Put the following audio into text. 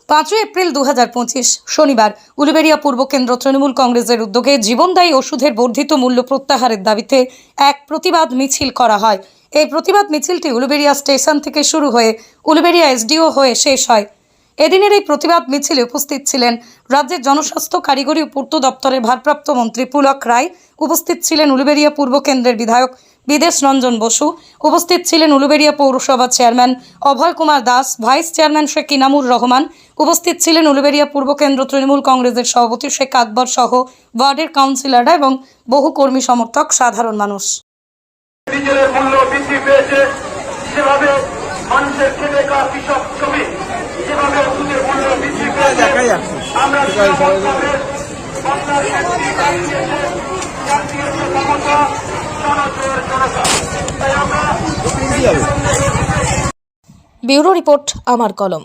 5 April 2025 শনিবার উলুবেড়িয়া পূর্ব কেন্দ্র তৃণমূল কংগ্রেসের উদ্যোগে জীবনদায়ী ওষুধের বর্ধিত মূল্য প্রত্যাহারের দাবিতে এক প্রতিবাদ মিছিল করা হয়। এই প্রতিবাদ মিছিলটি উলুবেড়িয়া স্টেশন থেকে শুরু হয়ে উলুবেড়িয়া এসডিও হয়ে শেষ হয়। এদিনের এই প্রতিবাদ মিছিলে উপস্থিত ছিলেন রাজ্যের জনস্বাস্থ্য কারিগরি ও পূর্ত দপ্তরের ভারপ্রাপ্ত মন্ত্রী পুলক রায়, উপস্থিত ছিলেন উলুবেড়িয়া পূর্ব কেন্দ্রের বিধায়ক বিদেশ রঞ্জন বসু, উপস্থিত ছিলেন উলুবেড়িয়া পৌরসভা চেয়ারম্যান অভয় কুমার দাস, ভাইস চেয়ারম্যান শেখ ইনামুর রহমান, উপস্থিত ছিলেন উলুবেড়িয়া পূর্ব কেন্দ্র তৃণমূল কংগ্রেসের সভাপতি শেখ আকবর সহ ওয়ার্ডের কাউন্সিলররা এবং বহু কর্মী সমর্থক সাধারণ মানুষ। ডিজেলের মূল্য বৃদ্ধি পেয়েছে, যেভাবে মানুষের খেটে খাওয়া কৃষক শ্রমিক, যেভাবে ওষুধের মূল্য বৃদ্ধি পেয়েছে, আমরা ব্যুরো রিপোর্ট, আমার কলম।